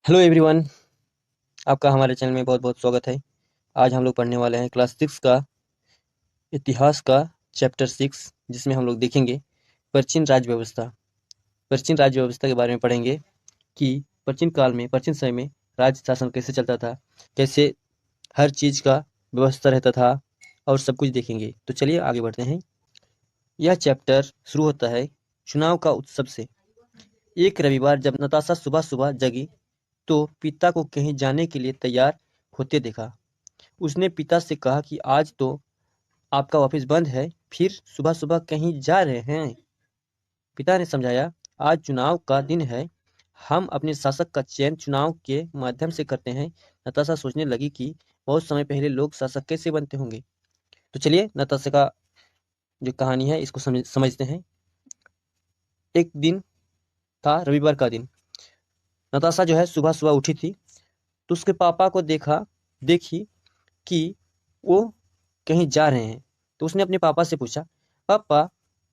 Hello everyone, आपका हमारे channel में बहुत बहुत स्वागत है। आज हम लोग पढ़ने वाले हैं क्लास 6 का इतिहास का चैप्टर 6, जिसमें हम लोग देखेंगे प्राचीन राज्य व्यवस्था। प्राचीन राज्य व्यवस्था के बारे में पढ़ेंगे कि प्राचीन काल में, प्राचीन समय में राज्य शासन कैसे चलता था, कैसे हर चीज़ का व्यवस्था रहता था और सब कुछ देखेंगे। तो चलिए आगे बढ़ते हैं। यह चैप्टर शुरू होता है चुनाव का उत्सव से। एक रविवार जब नताशा सुबह सुबह जगी तो पिता को कहीं जाने के लिए तैयार होते देखा। उसने पिता से कहा कि आज तो आपका ऑफिस बंद है, फिर सुबह सुबह कहीं जा रहे हैं। पिता ने समझाया, आज चुनाव का दिन है, हम अपने शासक का चयन चुनाव के माध्यम से करते हैं। नताशा सोचने लगी कि बहुत समय पहले लोग शासक कैसे बनते होंगे। तो चलिए नताशा का जो कहानी है इसको समझते हैं। एक दिन था, रविवार का दिन। नताशा जो है सुबह सुबह उठी थी तो उसके पापा को देखी कि वो कहीं जा रहे हैं। तो उसने अपने पापा से पूछा, पापा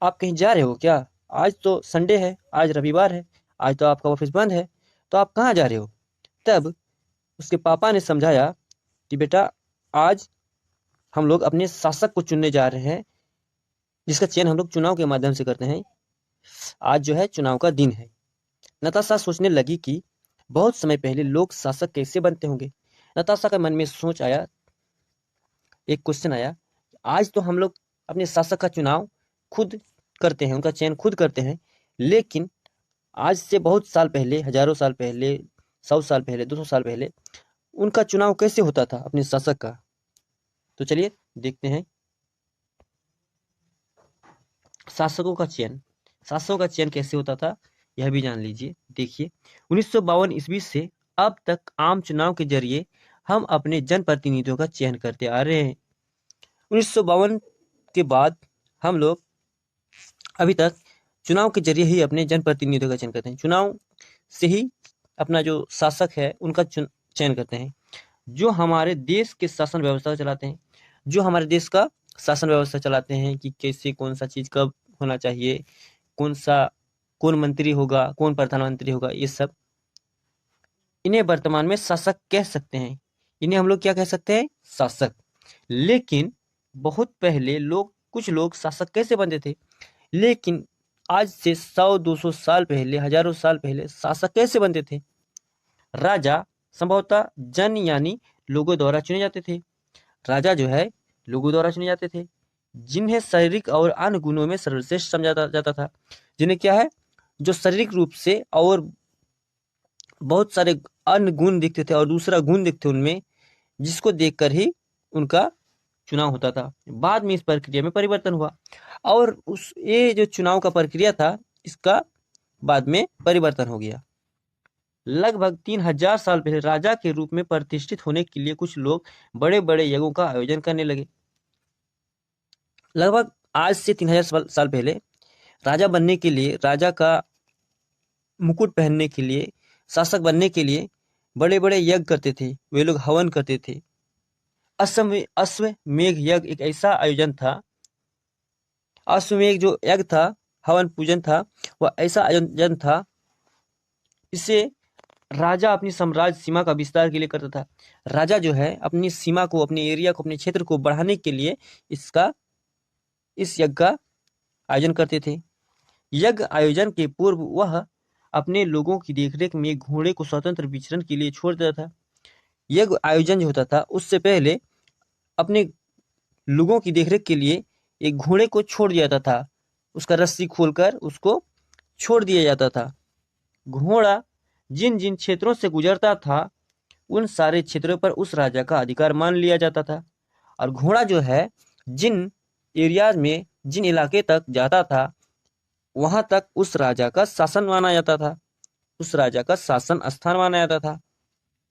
आप कहीं जा रहे हो क्या? आज तो संडे है, आज रविवार है, आज तो आपका ऑफिस बंद है, तो आप कहाँ जा रहे हो? तब उसके पापा ने समझाया कि बेटा, आज हम लोग अपने शासक को चुनने जा रहे हैं, जिसका चयन हम लोग चुनाव के माध्यम से करते हैं। आज जो है चुनाव का दिन है। नताशा सोचने लगी कि बहुत समय पहले लोग शासक कैसे बनते होंगे। नताशा के मन में सोच आया, एक क्वेश्चन आया, आज तो हम लोग अपने शासक का चुनाव खुद करते हैं, उनका चयन खुद करते हैं, लेकिन आज से बहुत साल पहले, हजारों साल पहले, 100 साल पहले, 200 साल पहले उनका चुनाव कैसे होता था अपने शासक का। तो चलिए देखते हैं। शासकों का चयन कैसे होता था यह भी जान लीजिए। देखिए, 1952 ईस्वी से अब तक आम चुनाव के जरिए हम अपने जनप्रतिनिधियों का चयन करते आ रहे हैं। 1952 के बाद हम लोग अभी तक चुनाव के जरिए ही अपने जनप्रतिनिधियों का चयन करते हैं। चुनाव से ही अपना जो शासक है उनका चयन करते हैं, जो हमारे देश के शासन व्यवस्था चलाते हैं, जो हमारे देश का शासन व्यवस्था चलाते हैं कि कैसे कौन सा चीज कब होना चाहिए, कौन मंत्री होगा, कौन प्रधानमंत्री होगा, ये सब इन्हें वर्तमान में शासक कह सकते हैं। इन्हें हम लोग क्या कह सकते हैं? शासक। लेकिन बहुत पहले कुछ लोग शासक कैसे बनते थे? लेकिन आज से 100-200 साल पहले, हजारों साल पहले शासक कैसे बनते थे? राजा संभवतः जन यानी लोगों द्वारा चुने जाते थे। राजा जो है लोगों द्वारा चुने जाते थे, जिन्हें शारीरिक और अन्य गुणों में सर्वश्रेष्ठ समझा जाता था। जिन्हें क्या है, जो शारीरिक रूप से और बहुत सारे अन्य गुण दिखते थे और दूसरा गुण दिखते उनमें, जिसको देखकर ही उनका चुनाव होता था। बाद में इस प्रक्रिया में परिवर्तन हुआ और ये जो चुनाव का प्रक्रिया था, इसका बाद में परिवर्तन हो गया। लगभग 3000 साल पहले राजा के रूप में प्रतिष्ठित होने के लिए कुछ लोग बड़े बड़े यज्ञों का आयोजन करने लगे। लगभग आज से 3000 साल पहले राजा बनने के लिए, राजा का मुकुट पहनने के लिए, शासक बनने के लिए बड़े बड़े यज्ञ करते थे। वे लोग हवन करते थे। अश्वमेध यज्ञ एक ऐसा आयोजन था, अश्वमेध जो यज्ञ था, हवन पूजन था, वह ऐसा आयोजन था, इसे राजा अपनी साम्राज्य सीमा का विस्तार के लिए करता था। राजा जो है अपनी सीमा को, अपने एरिया को, अपने क्षेत्र को बढ़ाने के लिए इस यज्ञ का आयोजन करते थे। यज्ञ आयोजन के पूर्व वह अपने लोगों की देखरेख में घोड़े को स्वतंत्र विचरण के लिए छोड़ देता था। यज्ञ आयोजन जो होता था उससे पहले अपने लोगों की देखरेख के लिए एक घोड़े को छोड़ दिया जाता था, उसका रस्सी खोलकर उसको छोड़ दिया जाता था। घोड़ा जिन जिन क्षेत्रों से गुजरता था उन सारे क्षेत्रों पर उस राजा का अधिकार मान लिया जाता था। और घोड़ा जो है जिन एरियाज में, जिन इलाके तक जाता था, वहां तक उस राजा का शासन माना जाता था, उस राजा का शासन स्थान माना जाता था।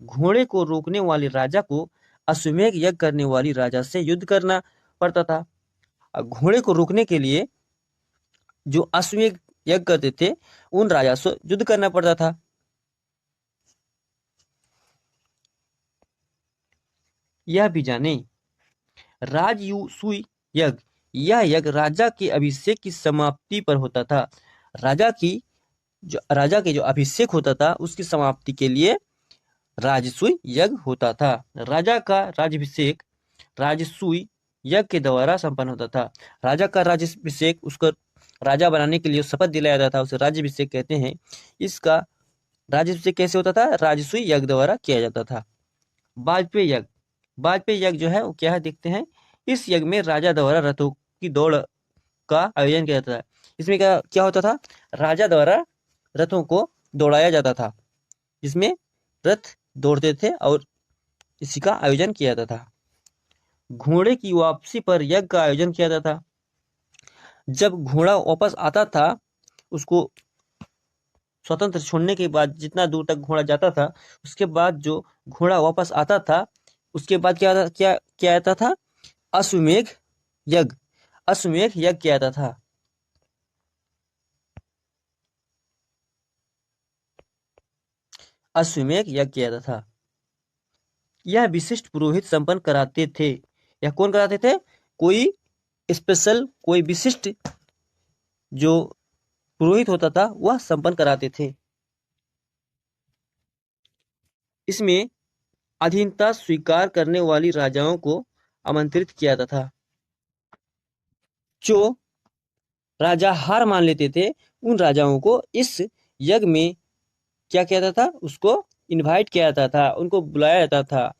घोड़े को रोकने वाले राजा को अश्वमेध यज्ञ करने वाली राजा से युद्ध करना पड़ता था। और घोड़े को रोकने के लिए जो अश्वमेध यज्ञ करते थे उन राजा से युद्ध करना पड़ता था। यह भी जाने, राजसूय यज्ञ, यह यज्ञ राजा के अभिषेक की समाप्ति पर होता था। राजा के जो अभिषेक होता था उसकी समाप्ति के लिए राजसूय यज्ञ होता था। राजा का राज्याभिषेक राजसूय यज्ञ के द्वारा संपन्न होता था। राजा का राज्याभिषेक, उसको राजा बनाने के लिए शपथ दिलाया जाता था, उसे राज्याभिषेक कहते हैं। इसका राज्याभिषेक कैसे होता था? राजसूय यज्ञ द्वारा किया जाता था। वाजपेयी यज्ञ, वाजपेयी यज्ञ जो है वो क्या है देखते हैं। इस यज्ञ में राजा द्वारा रथों की दौड़ का आयोजन किया जाता था। इसमें क्या क्या होता था? राजा द्वारा रथों को दौड़ाया जाता था, जिसमें रथ दौड़ते थे और इसी का आयोजन किया जाता था। घोड़े की वापसी पर यज्ञ का आयोजन किया जाता था। जब घोड़ा वापस आता था, उसको स्वतंत्र छोड़ने के बाद जितना दूर तक घोड़ा जाता था, उसके बाद जो घोड़ा वापस आता था, उसके बाद क्या क्या आता था? अश्वमेध यज्ञ, अश्वमेध यज्ञ किया जाता था। अश्वमेध यज्ञ किया जाता था। यह विशिष्ट पुरोहित संपन्न कराते थे। यह कौन कराते थे? कोई स्पेशल, कोई विशिष्ट जो पुरोहित होता था वह संपन्न कराते थे। इसमें अधीनता स्वीकार करने वाली राजाओं को आमंत्रित किया जाता था। जो राजा हार मान लेते थे, उन राजाओं को इस यज्ञ में क्या किया जाता था? उसको इनवाइट किया जाता था, उनको बुलाया जाता था,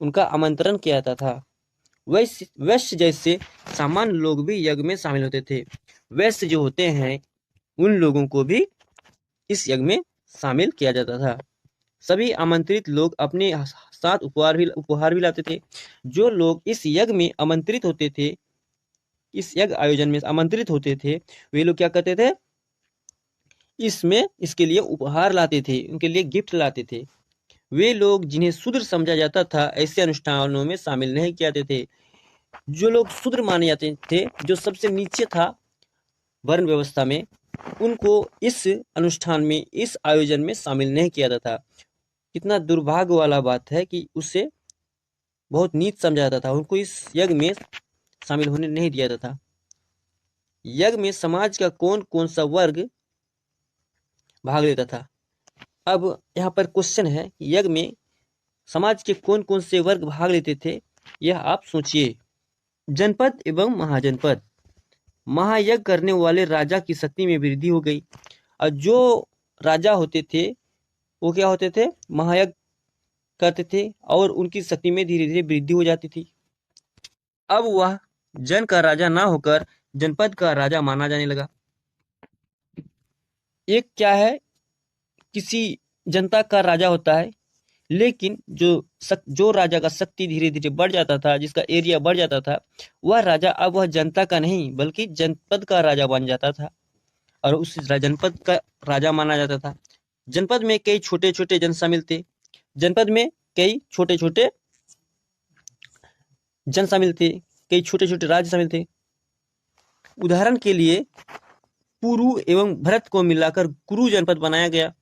उनका आमंत्रण किया जाता था। वैश्य जैसे सामान्य लोग भी यज्ञ में शामिल होते थे। वैश्य जो होते हैं, उन लोगों को भी इस यज्ञ में शामिल किया जाता था। सभी आमंत्रित लोग अपने साथ उपहार भी लाते थे। जो लोग इस यज्ञ में आमंत्रित होते थे, इस यज्ञ आयोजन में आमंत्रित होते थे, वे लोग क्या करते थे? इसके लिए उपहार लाते थे, उनके लिए गिफ्ट लाते थे। वे लोग जिन्हें शूद्र समझा जाता था, ऐसे अनुष्ठानों में शामिल नहीं किए जाते थे। जो लोग शूद्र माने जाते थे, जो सबसे नीचे था वर्ण व्यवस्था में, उनको इस अनुष्ठान में, इस आयोजन में शामिल नहीं किया जाता था। कितना दुर्भाग्य वाला बात है कि उसे बहुत नीच समझा जाता था, उनको इस यज्ञ में शामिल होने नहीं दिया जाता था। यज्ञ में समाज का कौन कौन सा वर्ग भाग लेता था? अब यहाँ पर क्वेश्चन है, यज्ञ में समाज के कौन कौन से वर्ग भाग लेते थे, यह आप सोचिए। जनपद एवं महाजनपद। महायज्ञ करने वाले राजा की शक्ति में वृद्धि हो गई, और जो राजा होते थे वो क्या होते थे? महायज्ञ करते थे और उनकी शक्ति में धीरे धीरे वृद्धि हो जाती थी। अब वह जन का राजा ना होकर जनपद का राजा माना जाने लगा। एक क्या है, किसी जनता का राजा होता है, लेकिन जो राजा का शक्ति धीरे धीरे बढ़ जाता था, जिसका एरिया बढ़ जाता था, वह राजा अब वह जनता का नहीं बल्कि जनपद का राजा बन जाता था और उस जनपद का राजा माना जाता था। जनपद में कई छोटे छोटे जन शामिल थे। जनपद में कई छोटे छोटे जन शामिल थे, कई छोटे छोटे राज्य शामिल थे। उदाहरण के लिए पुरु एवं भरत को मिलाकर कुरु जनपद बनाया गया।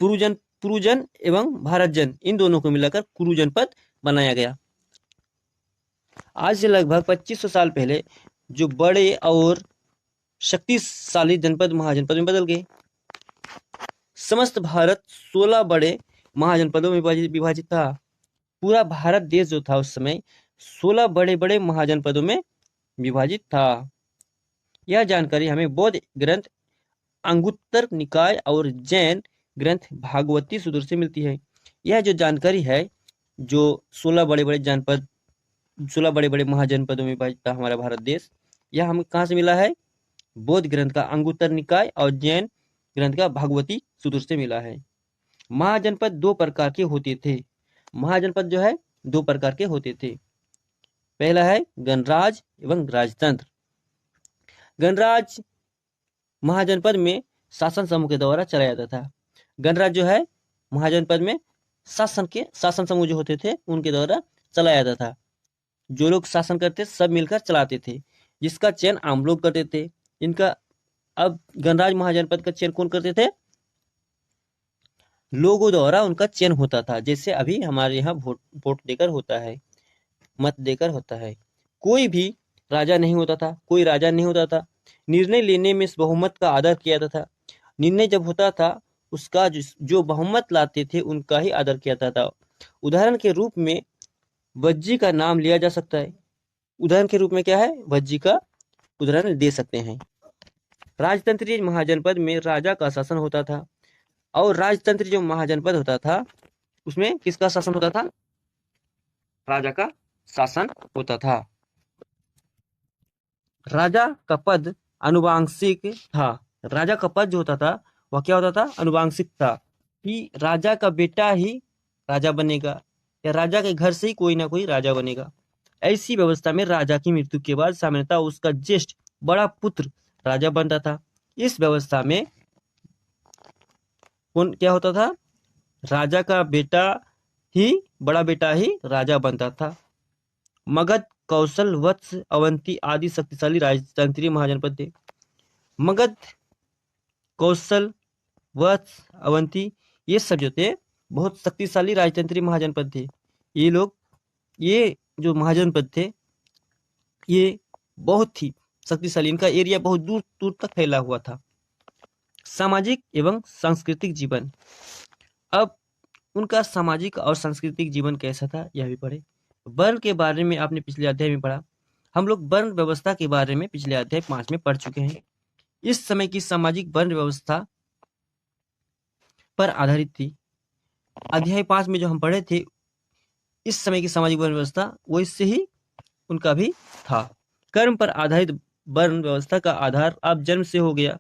पुरुजन एवं भारतजन, इन दोनों को मिलाकर कुरु जनपद बनाया गया। आज से लगभग 2500 साल पहले जो बड़े और शक्तिशाली जनपद महाजनपद में बदल गए। समस्त भारत 16 बड़े महाजनपदों में विभाजित था। पूरा भारत देश जो था उस समय 16 बड़े बड़े महाजनपदों में विभाजित था। यह जानकारी हमें बौद्ध ग्रंथ अंगुत्तर निकाय और जैन ग्रंथ भागवती सूत्र से मिलती है। यह जो जानकारी है, जो 16 बड़े बड़े महाजनपदों में विभाजित था हमारा भारत देश, यह हमें कहाँ से मिला है? बौद्ध ग्रंथ का अंगुत्तर निकाय और जैन ग्रंथ का भागवती सूत्र से मिला है। महाजनपद दो प्रकार के होते थे। महाजनपद जो है दो प्रकार के होते थे। पहला है गणराज एवं राजतंत्र। गणराज महाजनपद में शासन समूह के द्वारा चलाया जाता था। गणराज जो है महाजनपद में शासन समूह जो होते थे उनके द्वारा चलाया जाता था। जो लोग शासन करते सब मिलकर चलाते थे, जिसका चयन आम लोग करते थे। इनका अब गणराज महाजनपद का चयन कौन करते थे? लोगों द्वारा उनका चयन होता था, जैसे अभी हमारे यहाँ वोट देकर होता है, मत देकर होता है। कोई भी राजा नहीं होता था, कोई राजा नहीं होता था। निर्णय लेने में बहुमत का आदर किया जाता था। निर्णय जब होता था उसका जो बहुमत लाते थे उनका ही आदर किया जाता था। उदाहरण के रूप में वज्जी का नाम लिया जा सकता है। उदाहरण के रूप में क्या है, वज्जी का उदाहरण दे सकते हैं। राजतंत्रीय महाजनपद में राजा का शासन होता था, और राजतंत्री जो महाजनपद होता था उसमें किसका शासन होता था, राजा का शासन होता था। राजा का पद अनुवांशिक था। राजा का पद जो होता था वह क्या होता था, अनुवांशिक था, कि राजा का बेटा ही राजा बनेगा या राजा के घर से ही कोई ना कोई राजा बनेगा। ऐसी व्यवस्था में राजा की मृत्यु के बाद सामान्यतः उसका ज्येष्ठ बड़ा पुत्र राजा बनता था। इस व्यवस्था में कौन क्या होता था, राजा का बेटा ही, बड़ा बेटा ही राजा बनता था। मगध, कौशल, वत्स, अवंती आदि शक्तिशाली राजतंत्रीय महाजनपद थे। मगध, कौशल, वत्स, अवंती ये सब जो थे बहुत शक्तिशाली राजतंत्रीय महाजनपद थे। ये लोग, ये जो महाजनपद थे ये बहुत ही शक्तिशाली, इनका एरिया बहुत दूर दूर तक फैला हुआ था। सामाजिक एवं सांस्कृतिक जीवन, अब उनका सामाजिक और सांस्कृतिक जीवन कैसा था यह भी पढ़े। वर्ण के बारे में आपने पिछले अध्याय में पढ़ा, हम लोग वर्ण व्यवस्था के बारे में पिछले अध्याय 5 में पढ़ चुके हैं। इस समय की सामाजिक वर्ण व्यवस्था पर आधारित थी। अध्याय 5 में जो हम पढ़े थे, इस समय की सामाजिक वर्ण व्यवस्था वैसे ही उनका भी था। कर्म पर आधारित वर्ण व्यवस्था का आधार अब जन्म से हो गया।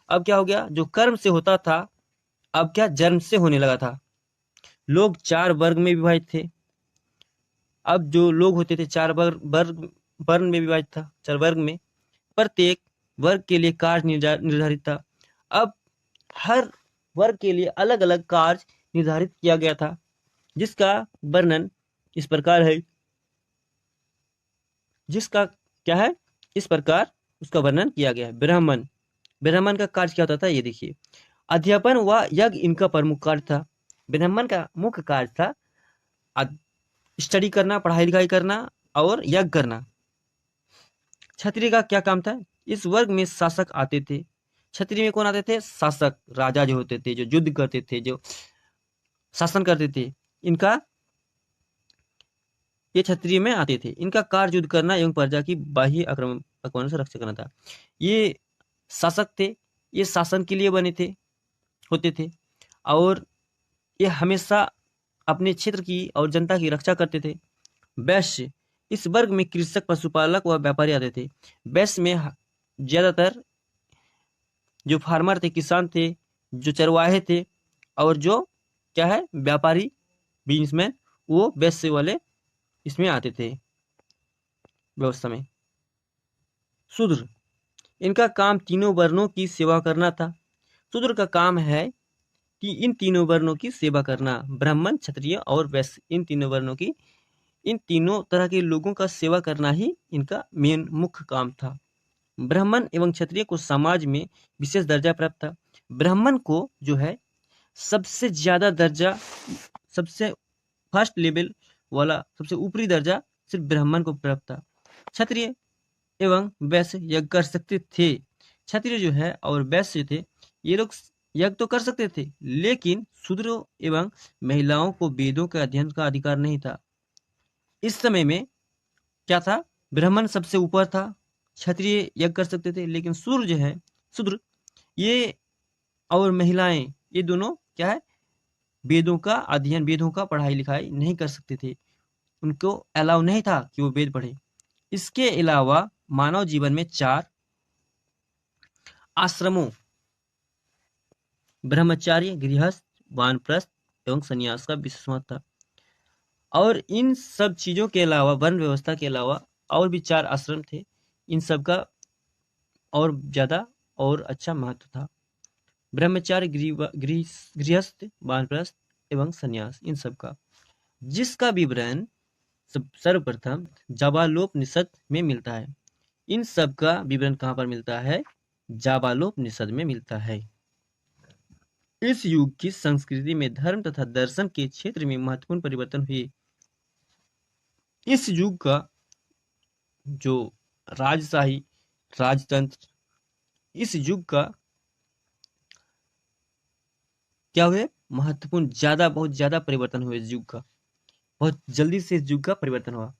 अब क्या हो गया, जो कर्म से होता था अब क्या जन्म से होने लगा था। लोग 4 वर्ग में विभाजित थे। अब जो लोग होते थे 4 वर्ग वर्ण में विभाजित था, 4 वर्ग में, प्रत्येक वर्ग के लिए कार्य निर्धारित था। अब हर वर्ग के लिए अलग अलग कार्य निर्धारित किया गया था, जिसका वर्णन इस प्रकार है, जिसका क्या है, इस प्रकार उसका वर्णन किया गया है। ब्राह्मण, ब्राह्मण का कार्य क्या होता था ये देखिए, अध्यापन व यज्ञ इनका प्रमुख कार्य था। ब्राह्मण का मुख्य कार्य था स्टडी करना, पढ़ाई लिखाई करना और यज्ञ करना। क्षत्रिय का क्या काम था, इस वर्ग में शासक आते थे। क्षत्रिय में कौन आते थे, शासक, राजा जो होते थे, जो युद्ध करते थे, जो शासन करते थे, इनका, ये क्षत्रिय में आते थे। इनका कार्य युद्ध करना एवं प्रजा की बाह्य आक्रमण से रक्षा करना था। ये शासक थे, ये शासन के लिए बने थे, होते थे, और ये हमेशा अपने क्षेत्र की और जनता की रक्षा करते थे। वैश्य, इस वर्ग में कृषक, पशुपालक व व्यापारी आते थे। वैश्य में ज्यादातर जो फार्मर थे, किसान थे, जो चरवाहे थे, और जो क्या है व्यापारी, बिजनेसमैन, वो वैश्य वाले इसमें आते थे व्यवस्था में। शूद्र, इनका काम तीनों वर्णों की सेवा करना था। शूद्र का काम है कि इन तीनों वर्णों की सेवा करना, ब्राह्मण, क्षत्रिय और वैश्य, इन तीनों वर्णों की, इन तीनों तरह के लोगों का सेवा करना ही इनका मेन मुख्य काम था। ब्राह्मण एवं क्षत्रिय को समाज में विशेष दर्जा प्राप्त था। ब्राह्मण को जो है सबसे ज्यादा दर्जा, सबसे फर्स्ट लेवल वाला, सबसे ऊपरी दर्जा सिर्फ ब्राह्मण को प्राप्त था। क्षत्रिय एवं वैश्य यज्ञ कर सकते थे। क्षत्रिय जो है और वैश्य थे, ये लोग यज्ञ तो कर सकते थे, लेकिन शूद्रों एवं महिलाओं को वेदों के अध्ययन का अधिकार नहीं था। इस समय में क्या था, ब्राह्मण सबसे ऊपर था, क्षत्रिय यज्ञ कर सकते थे, लेकिन शूद्र जो है, शूद्र ये और महिलाएं, ये दोनों क्या है, वेदों का अध्ययन, वेदों का पढ़ाई लिखाई नहीं कर सकते थे। उनको अलाउ नहीं था कि वो वेद पढ़े। इसके अलावा मानव जीवन में 4 आश्रमों, ब्रह्मचार्य, गृहस्थ, वानप्रस्थ एवं संन्यास का विशेष महत्व था। और इन सब चीजों के अलावा, वर्ण व्यवस्था के अलावा और भी 4 आश्रम थे, इन सब का और ज्यादा और अच्छा महत्व था। ब्रह्मचार्य, गृहस्थ, वानप्रस्थ एवं संन्यास, इन सब का, जिसका विवरण सर्वप्रथम जाबालोपनिषद में मिलता है। इन सब का विवरण कहाँ पर मिलता है, जाबालोपनिषद में मिलता है। इस युग की संस्कृति में धर्म तथा दर्शन के क्षेत्र में महत्वपूर्ण परिवर्तन हुए। इस युग का जो राजशाही, राजतंत्र, इस युग का क्या हुए, महत्वपूर्ण, ज्यादा, बहुत ज्यादा परिवर्तन हुए इस युग का, बहुत जल्दी से इस युग का परिवर्तन हुआ।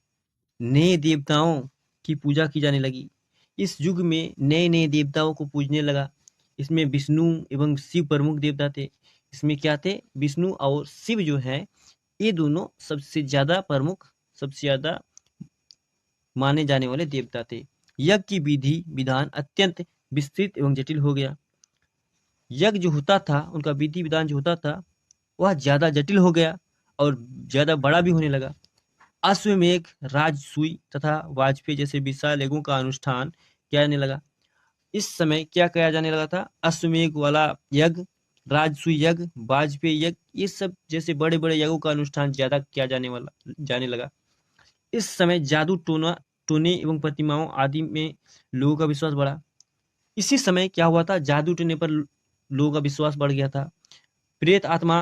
नए देवताओं की पूजा की जाने लगी। इस युग में नए नए देवताओं को पूजने लगा। इसमें विष्णु एवं शिव प्रमुख देवता थे। इसमें क्या थे, विष्णु और शिव जो है, ये दोनों सबसे ज्यादा प्रमुख, सबसे ज्यादा माने जाने वाले देवता थे। यज्ञ की विधि विधान अत्यंत विस्तृत एवं जटिल हो गया। यज्ञ जो होता था, उनका विधि विधान जो होता था, वह ज्यादा जटिल हो गया और ज्यादा बड़ा भी होने लगा। अश्वमेघ, राजसूय तथा वाजपेयी जैसे विशाल यज्ञों का अनुष्ठान किया जाने लगा। इस समय क्या किया जाने लगा था, अश्वमेघ वाला यज्ञ, राजसूय यज्ञ, वाजपेयी यज्ञ, ये सब जैसे बड़े बड़े यज्ञों का अनुष्ठान ज्यादा किया जाने लगा। इस समय जादू टोना टोने एवं प्रतिमाओं आदि में लोगों का विश्वास बढ़ा। इसी समय क्या हुआ था, जादू टोने पर लोगों का विश्वास बढ़ गया था। प्रेत आत्मा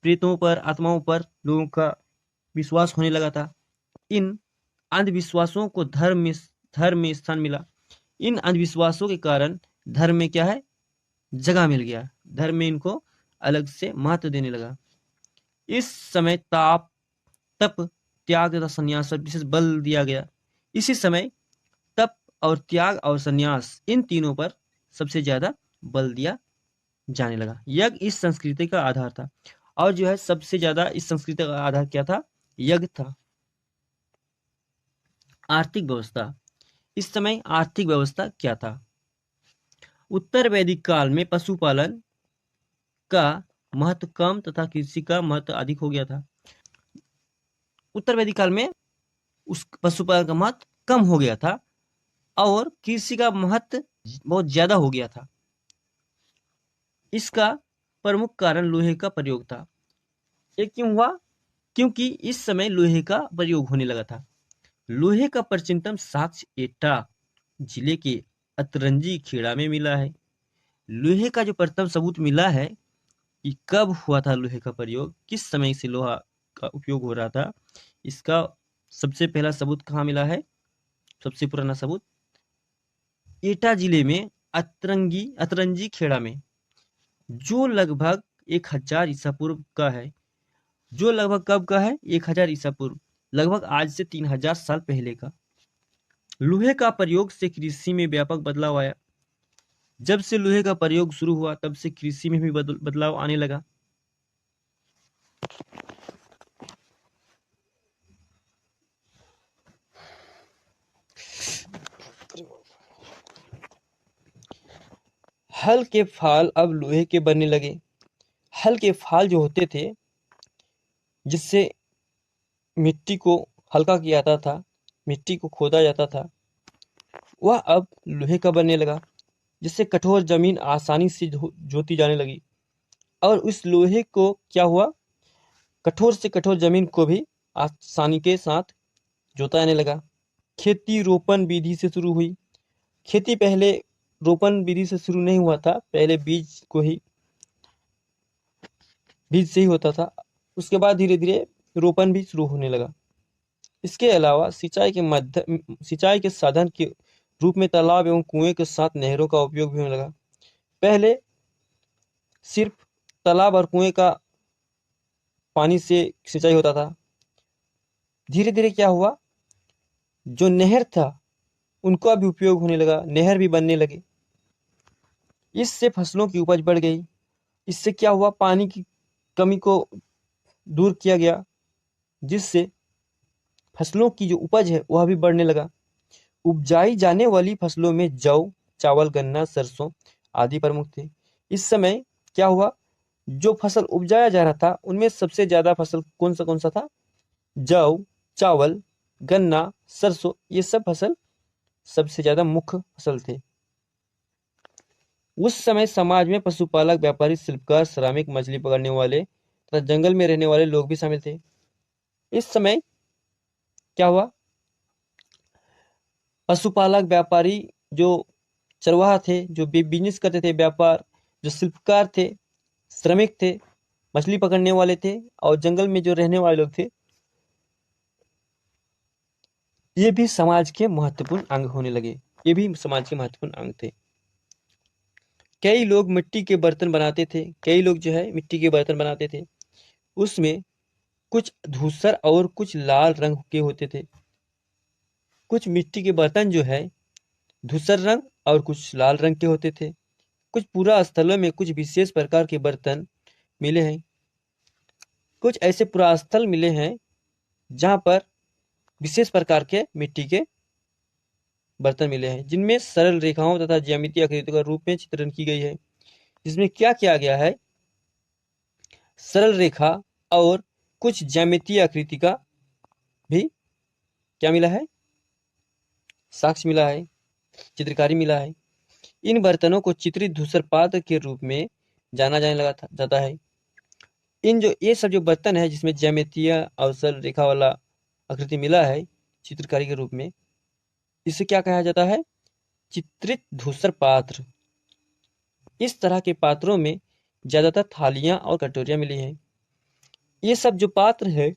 प्रेतों पर, आत्माओं पर लोगों का विश्वास होने लगा था। इन अंधविश्वासों को धर्म में स्थान मिला। इन अंधविश्वासों के कारण धर्म में क्या है, जगह मिल गया। धर्म में इनको अलग से महत्व देने लगा। इस समय ताप, तप, त्याग तथा संन्यास पर विशेष बल दिया गया। इसी समय तप और त्याग और संन्यास, इन तीनों पर सबसे ज्यादा बल दिया जाने लगा। यज्ञ इस संस्कृति का आधार था। और जो है सबसे ज्यादा इस संस्कृति का आधार क्या था, यज्ञ था। आर्थिक व्यवस्था, इस समय आर्थिक व्यवस्था क्या था, उत्तर वैदिक काल में पशुपालन का महत्व कम तथा कृषि का महत्व अधिक हो गया था। उत्तर वैदिक काल में उस पशुपालन का महत्व कम हो गया था और कृषि का महत्व बहुत ज्यादा हो गया था। इसका प्रमुख कारण लोहे का प्रयोग था। ये क्यों हुआ, क्योंकि इस समय लोहे का प्रयोग होने लगा था। लोहे का प्राचीनतम साक्ष्य एटा जिले के अतरंजी खेड़ा में मिला है। लोहे का जो प्रथम सबूत मिला है कि कब हुआ था लोहे का प्रयोग, किस समय से लोहा का उपयोग हो रहा था, इसका सबसे पहला सबूत कहाँ मिला है, सबसे पुराना सबूत एटा जिले में अतरंजी खेड़ा में, जो लगभग 1000 ईसा पूर्व का है। जो लगभग कब का है, 1000 ईसा पूर्व, लगभग आज से 3000 साल पहले का। लोहे का प्रयोग से कृषि में व्यापक बदलाव आया। जब से लोहे का प्रयोग शुरू हुआ तब से कृषि में भी बदलाव आने लगा। हल के फाल अब लोहे के बनने लगे। हल के फाल जो होते थे, जिससे मिट्टी को हल्का किया जाता था, मिट्टी को खोदा जाता था, वह अब लोहे का बनने लगा, जिससे कठोर जमीन आसानी से जोती जाने लगी। और उस लोहे को क्या हुआ, कठोर से कठोर जमीन को भी आसानी के साथ जोता जाने लगा। खेती रोपण विधि से शुरू हुई। खेती पहले रोपण विधि से शुरू नहीं हुआ था, पहले बीज से ही होता था। उसके बाद धीरे धीरे रोपण भी शुरू होने लगा। इसके अलावा सिंचाई के साधन के रूप में तालाब एवं कुएं के साथ नहरों का उपयोग भी होने लगा। पहले सिर्फ तालाब और कुएं का पानी से सिंचाई होता था। धीरे धीरे क्या हुआ, जो नहर था उनका भी उपयोग होने लगा, नहर भी बनने लगे। इससे फसलों की उपज बढ़ गई। इससे क्या हुआ, पानी की कमी को दूर किया गया, जिससे फसलों की जो उपज है वह भी बढ़ने लगा। उपजाई जाने वाली फसलों में जौ, चावल, गन्ना, सरसों आदि प्रमुख थे। इस समय क्या हुआ, जो फसल उपजाया जा रहा था उनमें सबसे ज्यादा फसल कौन सा था, जौ, चावल, गन्ना, सरसों, ये सब फसल सबसे ज्यादा मुख्य फसल थे। उस समय समाज में पशुपालक, व्यापारी, शिल्पकार, श्रमिक, मछली पकड़ने वाले तथा जंगल में रहने वाले लोग भी शामिल थे। इस समय क्या हुआ, पशुपालक, व्यापारी, जो चरवाहा थे, जो बिजनेस करते थे, व्यापार, जो शिल्पकार थे, श्रमिक थे, मछली पकड़ने वाले थे और जंगल में जो रहने वाले लोग थे, ये भी समाज के महत्वपूर्ण अंग होने लगे। ये भी समाज के महत्वपूर्ण अंग थे। कई लोग मिट्टी के बर्तन बनाते थे, कई लोग जो है मिट्टी के बर्तन बनाते थे। उसमें कुछ धूसर और कुछ लाल रंग के होते थे। कुछ मिट्टी के बर्तन जो है धूसर रंग और कुछ लाल रंग के होते थे। कुछ पुरास्थलों में कुछ विशेष प्रकार के बर्तन मिले हैं। कुछ ऐसे पुरास्थल मिले हैं जहाँ पर विशेष प्रकार के मिट्टी के बर्तन मिले हैं, जिनमें सरल रेखाओं तथा ज्यामितीय आकृतियों का रूप में चित्रण की गई है। जिसमें क्या किया गया है, सरल रेखा और कुछ ज्यामितीय आकृति का भी क्या मिला है, साक्ष्य मिला है, चित्रकारी मिला है। इन बर्तनों को चित्रित धूसर पात्र के रूप में जाना जाने लगा जाता है। ये सब जो बर्तन है जिसमें ज्यामितीय और सरल रेखा वाला आकृति मिला है चित्रकारी के रूप में, इसे क्या कहा जाता है, चित्रित धूसर पात्र। इस तरह के पात्रों में ज्यादातर थालियां और कटोरियां मिली हैं। ये सब जो पात्र है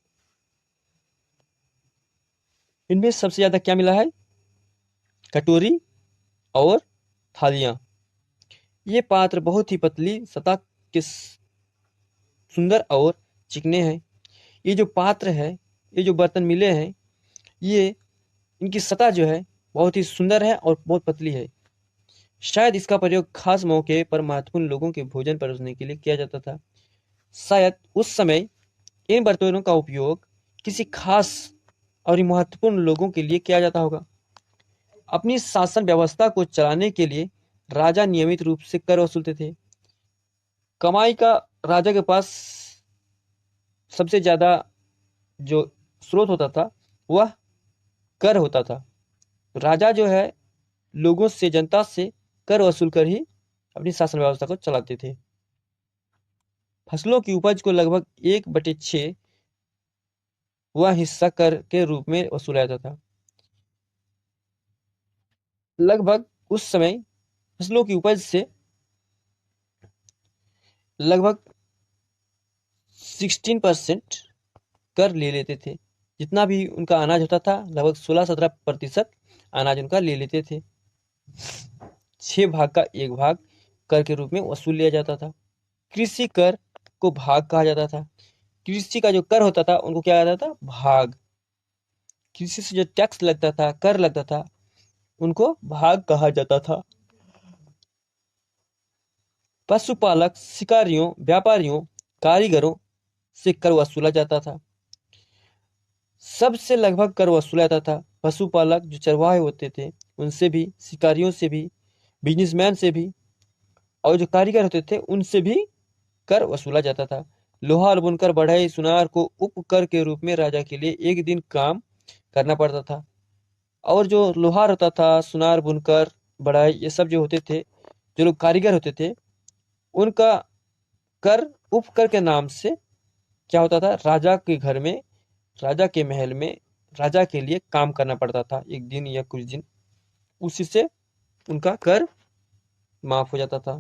इनमें सबसे ज्यादा क्या मिला है, कटोरी और थालियां। ये पात्र बहुत ही पतली सतह के सुंदर और चिकने हैं। ये जो पात्र है, ये जो बर्तन मिले हैं, ये इनकी सतह जो है बहुत ही सुंदर है और बहुत पतली है। शायद इसका प्रयोग खास मौके पर महत्वपूर्ण लोगों के भोजन परोसने के लिए किया जाता था। शायद उस समय इन बर्तनों का उपयोग किसी खास और महत्वपूर्ण लोगों के लिए किया जाता होगा। अपनी शासन व्यवस्था को चलाने के लिए राजा नियमित रूप से कर वसूलते थे। कमाई का राजा के पास सबसे ज्यादा जो स्रोत होता था वह कर होता था। राजा जो है लोगों से, जनता से कर वसूल कर ही अपनी शासन व्यवस्था को चलाते थे। फसलों की उपज को लगभग 1/6 वह हिस्सा कर के रूप में वसूला जाता था। लगभग उस समय फसलों की उपज से लगभग 16% कर ले लेते थे। जितना भी उनका अनाज होता था लगभग 16-17% अनाज उनका ले लेते थे। 6 भाग का 1 भाग कर के रूप में वसूल लिया जाता था। कृषि कर को भाग कहा जाता था। कृषि का जो कर होता था उनको क्या कहा जाता था, भाग। कृषि से जो टैक्स लगता था, कर लगता था, उनको भाग कहा जाता था। पशुपालक, शिकारियों, व्यापारियों, कारीगरों से कर वसूला जाता था। सबसे लगभग कर वसूला जाता था। पशुपालक जो चरवाहे होते थे उनसे भी, शिकारियों से भी, बिजनेसमैन से भी, और जो कारीगर होते थे उनसे भी कर वसूला जाता था। लोहार, बुनकर, बढ़ई, सुनार को उपकर के रूप में राजा के लिए एक दिन काम करना पड़ता था। और जो लोहार होता था, सुनार, बुनकर, बढ़ई, ये सब जो होते थे, जो लोग कारीगर होते थे, उनका कर उपकर के नाम से क्या होता था, राजा के घर में, राजा के महल में राजा के लिए काम करना पड़ता था एक दिन या कुछ दिन। उसी से उनका कर माफ हो जाता था।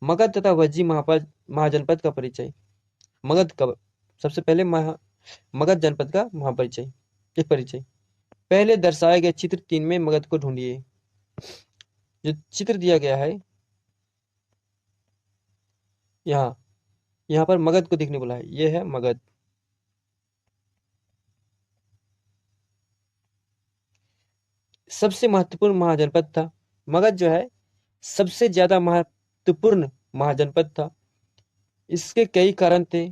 मगध तथा वज्जी महाजनपद का परिचय। मगध का सबसे पहले मगध जनपद का महापरिचय, एक परिचय। पहले दर्शाए गए चित्र 3 में मगध को ढूंढिए। जो चित्र दिया गया है यहाँ यहाँ पर मगध को देखने बोला है, ये है मगध। सबसे महत्वपूर्ण महाजनपद था मगध, जो है सबसे ज्यादा महत्वपूर्ण महाजनपद था। इसके कई कारण थे।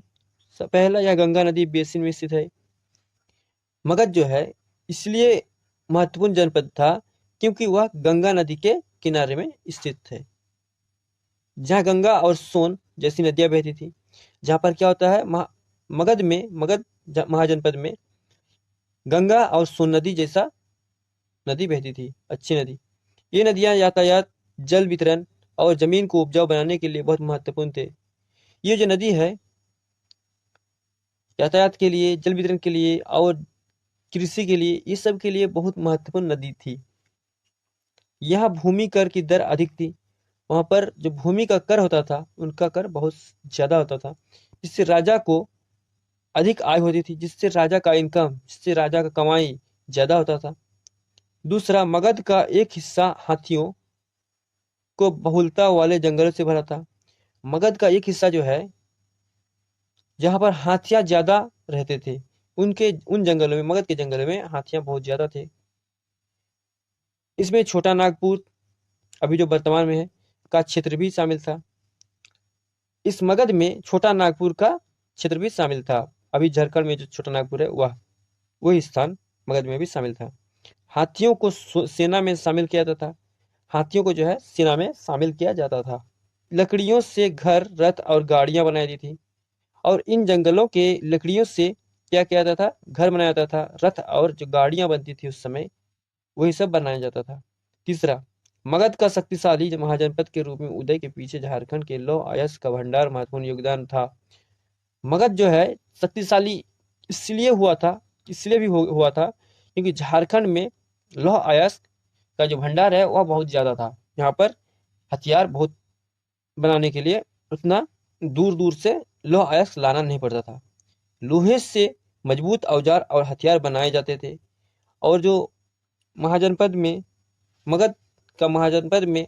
पहला, यह गंगा नदी बेसिन में स्थित है। मगध जो है इसलिए महत्वपूर्ण जनपद था क्योंकि वह गंगा नदी के किनारे में स्थित है, जहाँ गंगा और सोन जैसी नदियां बहती थी। जहाँ पर क्या होता है, मगध महाजनपद में गंगा और सोन नदी जैसा नदी बहती थी, अच्छी नदी। ये नदियां यातायात, जल वितरण और जमीन को उपजाऊ बनाने के लिए बहुत महत्वपूर्ण थे। ये जो नदी है यातायात के लिए, जल वितरण के लिए और कृषि के लिए, इस सब के लिए बहुत महत्वपूर्ण नदी थी। यहाँ भूमि कर की दर अधिक थी। वहां पर जो भूमि का कर होता था उनका कर बहुत ज्यादा होता था, जिससे राजा को अधिक आय होती थी, जिससे राजा का इनकम, जिससे राजा का कमाई ज्यादा होता था। दूसरा, मगध का एक हिस्सा हाथियों को बहुलता वाले जंगलों से भरा था। मगध का एक हिस्सा जो है जहाँ पर हाथियां ज्यादा रहते थे, उनके उन जंगलों में, मगध के जंगलों में हाथियां बहुत ज्यादा थे। इसमें छोटा नागपुर, अभी जो वर्तमान में है, का क्षेत्र भी शामिल था। इस मगध में छोटा नागपुर का क्षेत्र भी शामिल था। अभी झारखंड में जो छोटा नागपुर है वही स्थान मगध में भी शामिल था। हाथियों को सेना में शामिल किया जाता था। हाथियों को जो है सेना में शामिल किया जाता था। लकड़ियों से घर, रथ और गाड़ियां बनाई जाती थी। और इन जंगलों के लकड़ियों से क्या किया जाता था? घर बनाया जाता था। रथ और जो गाड़ियां बनती थी उस समय, वही सब बनाया जाता था। तीसरा, मगध का शक्तिशाली महाजनपद के रूप में उदय के पीछे झारखंड के लौह अयस्क का भंडार महत्वपूर्ण योगदान था। मगध जो है शक्तिशाली इसलिए हुआ था, इसलिए भी हुआ था क्योंकि झारखंड में लौह अयस्क का जो भंडार है वह बहुत ज्यादा था। यहाँ पर हथियार बहुत बनाने के लिए उतना दूर दूर से लौह अयस्क लाना नहीं पड़ता था। लोहे से मजबूत औजार और हथियार बनाए जाते थे। और जो महाजनपद में, मगध का महाजनपद में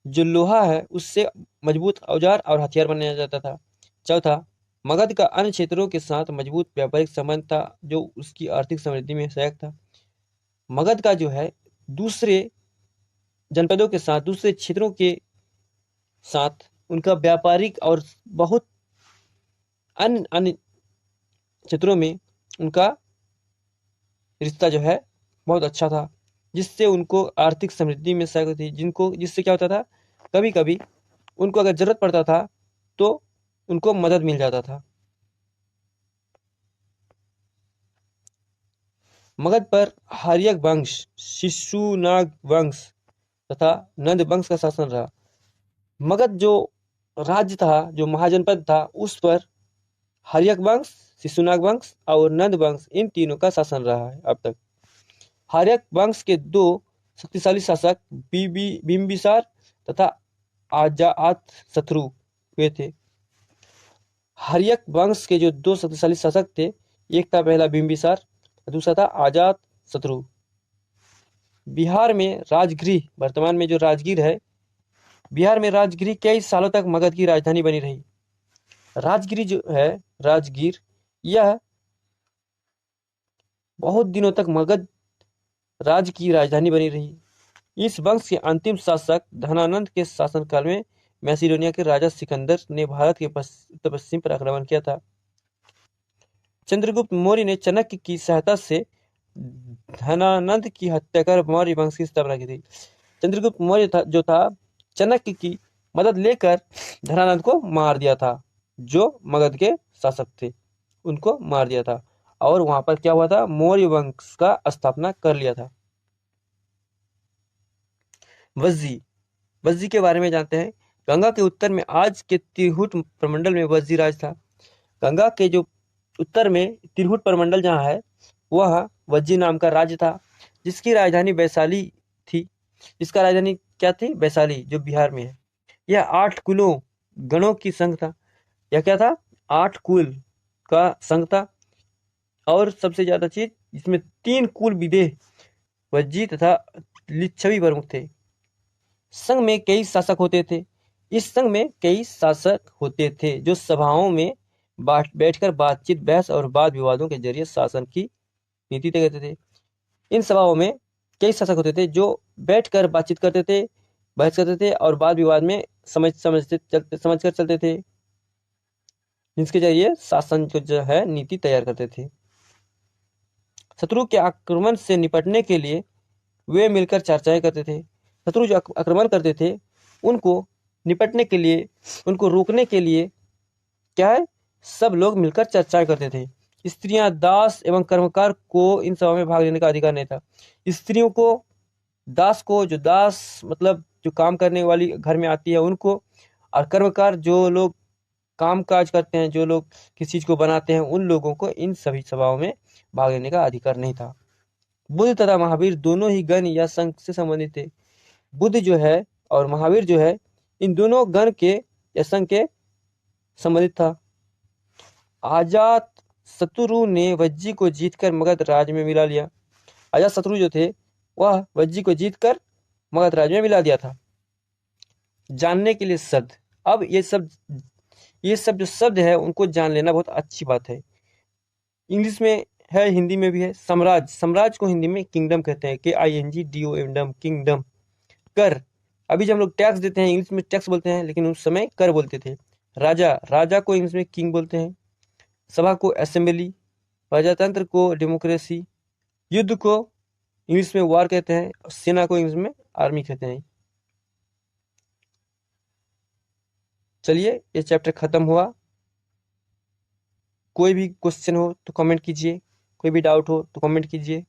जो लोहा है उससे मजबूत औजार और हथियार बनाया जाता था। चौथा, मगध का अन्य क्षेत्रों के साथ मजबूत व्यापारिक संबंध था जो उसकी आर्थिक समृद्धि में सहायक था। मगध का जो है दूसरे जनपदों के साथ, दूसरे क्षेत्रों के साथ उनका व्यापारिक और बहुत अन्य अन्य क्षेत्रों में उनका रिश्ता जो है बहुत अच्छा था, जिससे उनको आर्थिक समृद्धि में सहायक होती, जिससे क्या होता था, कभी कभी उनको अगर जरूरत पड़ता था तो उनको मदद मिल जाता था। मगध पर हार्यक वंश, शिशुनाग वंश तथा नंद वंश का शासन रहा। मगध जो राज्य था, जो महाजनपद था, उस पर हार्यक वंश, शिशुनाग वंश और नंद वंश, इन तीनों का शासन रहा है अब तक। हार्यक वंश के दो शक्तिशाली शासक बिंबिसार तथा अजातशत्रु हुए थे। हार्यक वंश के जो दो शक्तिशाली शासक थे, एक था पहला बिंबिसार, दूसरा था अजातशत्रु। बिहार में राजगृह, वर्तमान में जो राजगीर है, बिहार में राजगीर कई सालों तक मगध की राजधानी बनी रही। राजगीर जो है, राजगीर, यह बहुत दिनों तक मगध राज्य की राजधानी बनी रही। इस वंश के अंतिम शासक धनानंद के शासनकाल में मैसिडोनिया के राजा सिकंदर ने भारत के उत्तर पश्चिम पर आक्रमण किया था। चंद्रगुप्त मौर्य ने चाणक्य की सहायता से धनानंद की हत्या कर मौर्य वंश की स्थापना की थी। चंद्रगुप्त मौर्य जो था, चाणक्य की मदद लेकर धनानंद को मार दिया था। जो मगध के शासक थे उनको मार दिया था, और वहां पर क्या हुआ था, मौर्य वंश का स्थापना कर लिया था। वज्जी, वज्जी के बारे में जानते हैं। गंगा के उत्तर में आज के तिरहुट प्रमंडल में वज्जी राज था। गंगा के जो उत्तर में तिरहुट प्रमंडल जहाँ है, वह वज्जी नाम का राज्य था, जिसकी राजधानी वैशाली थी। इसका राजधानी क्या थी? वैशाली, जो बिहार में है। यह 8 कुलों गणों की संघ था। यह क्या था? 8 कुल का संघ था। और सबसे ज्यादा चीज, इसमें 3 कुल विदेह, वज्जी तथा लिच्छवी प्रमुख थे। संघ में कई शासक होते थे। इस संघ में कई शासक होते थे जो सभाओं में बैठकर बातचीत, बहस और वाद विवादों के जरिए शासन की नीति तय करते थे। इन सभाओं में कई शासक होते थे जो बैठकर बातचीत करते थे, बहस करते थे और वाद विवाद में समझ कर चलते थे, जिसके जरिए शासन को जो है नीति तैयार करते थे। शत्रु के आक्रमण से निपटने के लिए वे मिलकर चर्चाएं करते थे। शत्रु जो आक्रमण करते थे, उनको निपटने के लिए, उनको रोकने के लिए क्या है, सब लोग मिलकर चर्चाएं करते थे। स्त्रियां, दास एवं कर्मकार को इन सभा में भाग लेने का अधिकार नहीं था। स्त्रियों को, दास को, जो दास मतलब जो काम करने वाली घर में आती है उनको, और कर्मकार जो लोग काम काज करते हैं, जो लोग किसी चीज को बनाते हैं, उन लोगों को इन सभी सभाओं में भाग लेने का अधिकार नहीं था। बुद्ध तथा महावीर दोनों ही गण या संघ से संबंधित थे। बुद्ध जो है और महावीर जो है, इन दोनों गण के या संघ के संबंधित था। अजातशत्रु ने वज्जी को जीतकर मगध राज्य में मिला लिया। अजातशत्रु जो थे वह वज्जी को जीत कर मगध राज्य में मिला दिया था। जानने के लिए शब्द, अब ये सब जो शब्द है उनको जान लेना बहुत अच्छी बात है। इंग्लिश में है, हिंदी में भी है। साम्राज्य को हिंदी में किंगडम कहते हैं, KINGDOM, किंगडम। कर, अभी जब हम लोग टैक्स देते हैं इंग्लिश में टैक्स बोलते हैं, लेकिन उस समय कर बोलते थे। राजा को इंग्लिश में किंग बोलते हैं। सभा को असेंबली, प्रजातंत्र को डेमोक्रेसी, युद्ध को इंग्लिश में वार कहते हैं, और सेना को इंग्लिश में आर्मी कहते हैं। चलिए ये चैप्टर खत्म हुआ। कोई भी क्वेश्चन हो तो कमेंट कीजिए, कोई भी डाउट हो तो कमेंट कीजिए।